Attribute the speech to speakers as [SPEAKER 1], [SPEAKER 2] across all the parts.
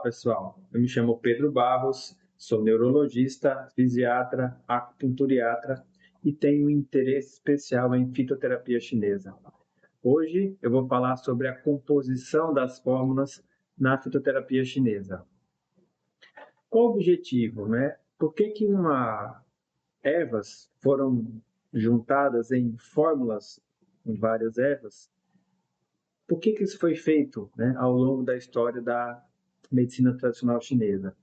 [SPEAKER 1] pessoal. Eu me chamo Pedro Barros, sou neurologista, fisiatra, acupunturiatra e tenho um interesse especial em fitoterapia chinesa. Hoje eu vou falar sobre a composição das fórmulas na fitoterapia chinesa. Qual o objetivo, né? Por que ervas foram juntadas em fórmulas, em várias ervas? Por que isso foi feito, né, ao longo da história da medicina tradicional chinesa?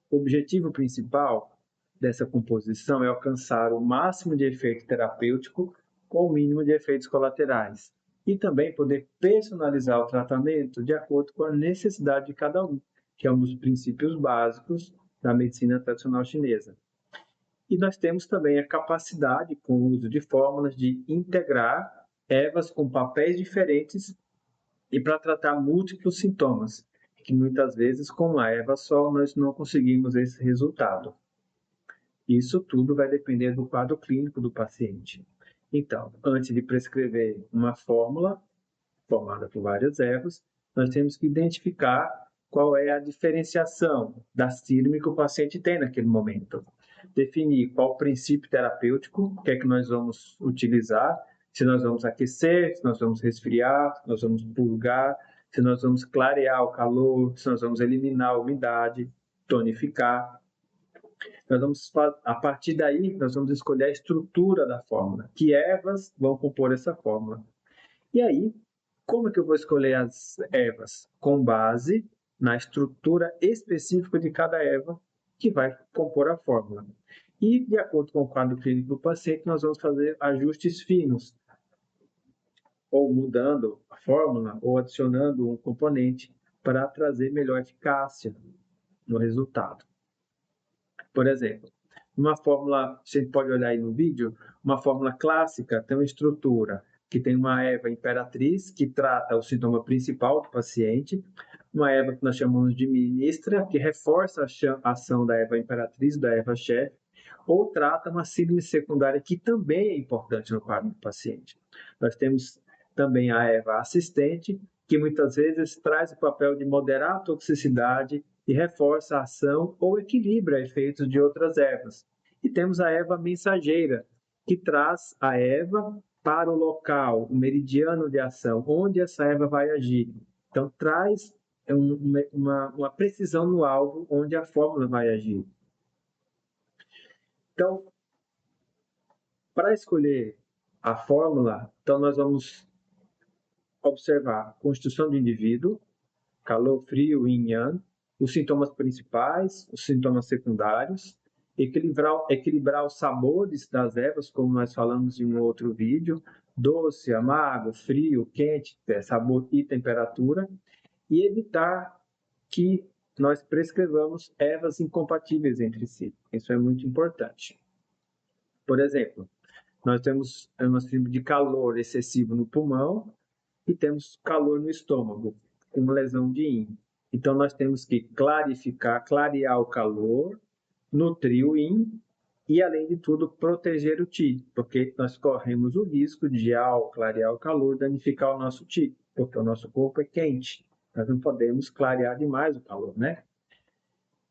[SPEAKER 1] O objetivo principal dessa composição é alcançar o máximo de efeito terapêutico com o mínimo de efeitos colaterais e também poder personalizar o tratamento de acordo com a necessidade de cada um, que é um dos princípios básicos da medicina tradicional chinesa. E nós temos também a capacidade, com o uso de fórmulas, de integrar ervas com papéis diferentes e para tratar múltiplos sintomas, que muitas vezes com uma erva só nós não conseguimos esse resultado. Isso tudo vai depender do quadro clínico do paciente. Então, antes de prescrever uma fórmula formada por várias ervas, nós temos que identificar qual é a diferenciação da síndrome que o paciente tem naquele momento. Definir qual o princípio terapêutico, o que é que nós vamos utilizar, se nós vamos aquecer, se nós vamos resfriar, se nós vamos purgar, se nós vamos clarear o calor, se nós vamos eliminar a umidade, tonificar. A partir daí, nós vamos escolher a estrutura da fórmula, que ervas vão compor essa fórmula. E aí, como é que eu vou escolher as ervas? Com base na estrutura específica de cada erva que vai compor a fórmula. E, de acordo com o quadro clínico do paciente, nós vamos fazer ajustes finos, ou mudando a fórmula, ou adicionando um componente para trazer melhor eficácia no resultado. Por exemplo, uma fórmula, você pode olhar aí no vídeo, uma fórmula clássica tem uma estrutura que tem uma erva imperatriz, que trata o sintoma principal do paciente, uma erva que nós chamamos de ministra, que reforça a ação da erva imperatriz, da erva chefe, ou trata uma síndrome secundária, que também é importante no quadro do paciente. Nós temos também a erva assistente, que muitas vezes traz o papel de moderar a toxicidade e reforça a ação ou equilibra efeitos de outras ervas. E temos a erva mensageira, que traz a erva para o local, o meridiano de ação, onde essa erva vai agir. Então, traz uma precisão no alvo onde a fórmula vai agir. Então, para escolher a fórmula, então nós vamos observar a constituição do indivíduo, calor, frio, yin yang, os sintomas principais, os sintomas secundários, equilibrar os sabores das ervas, como nós falamos em um outro vídeo, doce, amargo, frio, quente, sabor e temperatura, e evitar que nós prescrevamos ervas incompatíveis entre si. Isso é muito importante. Por exemplo, nós temos uma síndrome de calor excessivo no pulmão e temos calor no estômago, com lesão de yin. Então, nós temos que clarear o calor, nutrir o yin e, além de tudo, proteger o qi, porque nós corremos o risco de, ao clarear o calor, danificar o nosso qi, porque o nosso corpo é quente. Nós não podemos clarear demais o calor, né?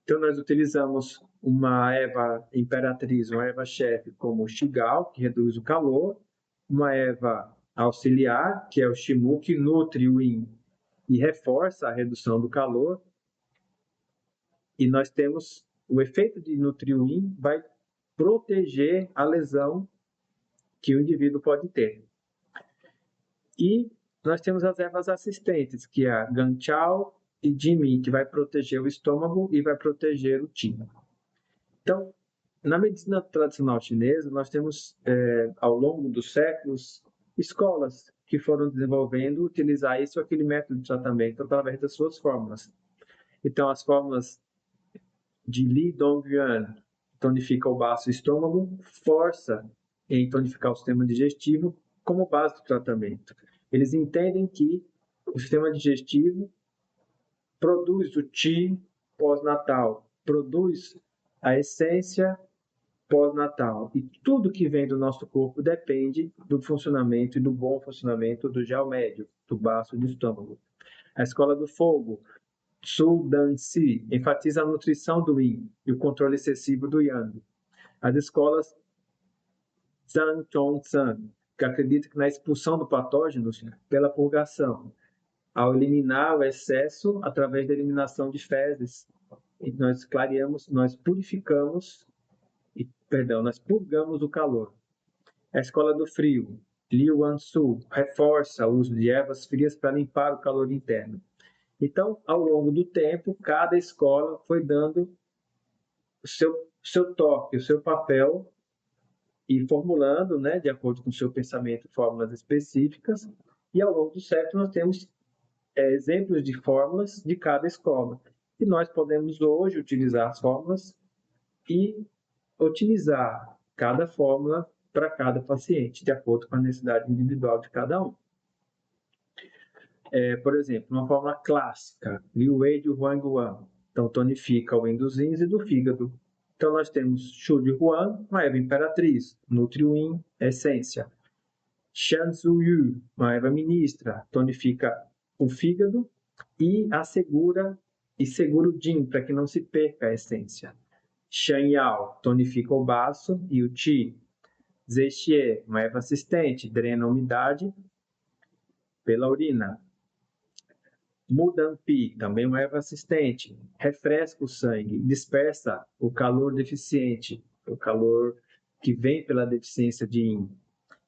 [SPEAKER 1] Então, nós utilizamos uma erva imperatriz, uma erva chefe, como o Shigal, que reduz o calor, uma erva auxiliar, que é o Shimu, que nutre o yin e reforça a redução do calor. E nós temos o efeito de nutrir o yin vai proteger a lesão que o indivíduo pode ter. E nós temos as ervas assistentes, que é a Ganchao e Jimin, que vai proteger o estômago e vai proteger o qi. Então, na medicina tradicional chinesa, nós temos, ao longo dos séculos, escolas que foram desenvolvendo utilizar esse ou aquele método de tratamento através das suas fórmulas. Então, as fórmulas de Li Dongyuan tonifica o baço e estômago, força em tonificar o sistema digestivo como base do tratamento. Eles entendem que o sistema digestivo produz o qi pós-natal, produz a essência pós-natal. E tudo que vem do nosso corpo depende do funcionamento e do bom funcionamento do gel médio, do baço e do estômago. A escola do fogo Su Dan Si enfatiza a nutrição do yin e o controle excessivo do yang. As escolas Zhang Chong-san, que acredita que na expulsão do patógeno pela purgação, ao eliminar o excesso através da eliminação de fezes, e nós clareamos, nós purificamos, nós purgamos o calor. A escola do frio, Liu Wansu, reforça o uso de ervas frias para limpar o calor interno. Então, ao longo do tempo, cada escola foi dando o seu toque, o seu papel e formulando, né, de acordo com o seu pensamento, fórmulas específicas. E ao longo do século nós temos exemplos de fórmulas de cada escola. E nós podemos hoje utilizar as fórmulas e otimizar cada fórmula para cada paciente, de acordo com a necessidade individual de cada um. Por exemplo, uma fórmula clássica, Liu Wei de Huang Guan. Então, tonifica o yin dos rins e do fígado. Então, nós temos Shu de Huan, uma erva imperatriz, nutre o yin, essência. Shan Zhu Yu, uma erva ministra, tonifica o fígado e segura o yin, para que não se perca a essência. Shan Yao, tonifica o baço e o qi. Zexie, uma erva assistente, drena a umidade pela urina. Mudampi, também uma erva assistente, refresca o sangue, dispersa o calor deficiente, o calor que vem pela deficiência de yin.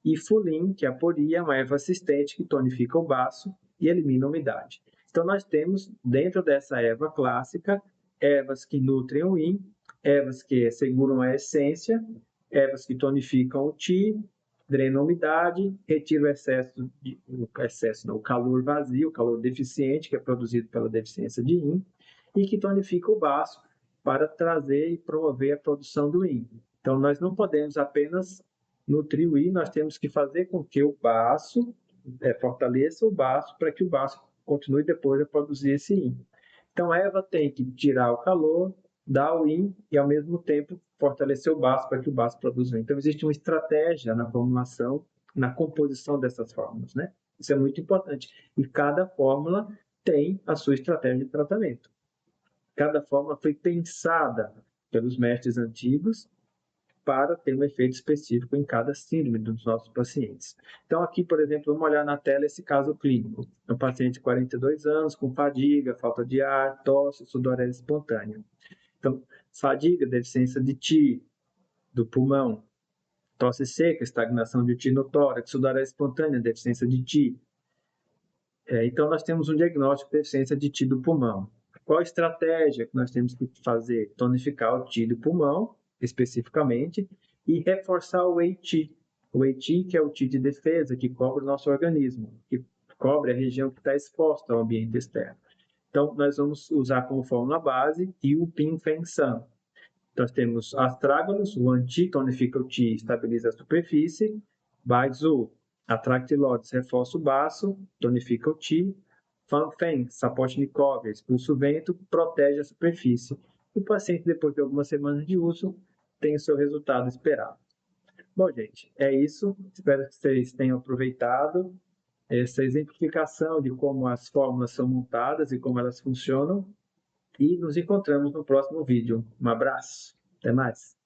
[SPEAKER 1] E Fulin, que é a poria, uma erva assistente que tonifica o baço e elimina a umidade. Então, nós temos, dentro dessa erva clássica, ervas que nutrem o yin, ervas que seguram a essência, ervas que tonificam o qi, drenam a umidade, retiram o calor vazio, o calor deficiente, que é produzido pela deficiência de yin, e que tonifica o baço para trazer e promover a produção do yin. Então, nós não podemos apenas nutrir o yin, nós temos que fazer com que o baço fortaleça o baço para que o baço continue depois a produzir esse yin. Então, a erva tem que tirar o calor, dar o yin e, ao mesmo tempo, fortalecer o baço para que o baço produza o yin. Então, existe uma estratégia na formulação, na composição dessas fórmulas, né? Isso é muito importante. E cada fórmula tem a sua estratégia de tratamento. Cada fórmula foi pensada pelos mestres antigos para ter um efeito específico em cada síndrome dos nossos pacientes. Então, aqui, por exemplo, vamos olhar na tela esse caso clínico. Um paciente de 42 anos, com fadiga, falta de ar, tosse, sudorese espontânea. Então, fadiga, deficiência de Qi do pulmão, tosse seca, estagnação de Qi no tórax, sudorese espontânea, deficiência de Qi. Então, nós temos um diagnóstico de deficiência de Qi do pulmão. Qual a estratégia que nós temos que fazer? Tonificar o Qi do pulmão, especificamente, e reforçar o Wei Qi. O Wei Qi, que é o Qi de defesa, que cobre o nosso organismo, que cobre a região que está exposta ao ambiente externo. Então, nós vamos usar como fórmula base Yu Ping Feng San. Nós temos astrágalos, o An-Qi tonifica o Qi e estabiliza a superfície. Baizu, Atractylodes reforça o baço, tonifica o Qi. Fan-Feng, Sapotnikov, expulsa o vento, protege a superfície. E o paciente, depois de algumas semanas de uso, tem o seu resultado esperado. Bom, gente, é isso. Espero que vocês tenham aproveitado essa exemplificação de como as fórmulas são montadas e como elas funcionam. E nos encontramos no próximo vídeo. Um abraço. Até mais.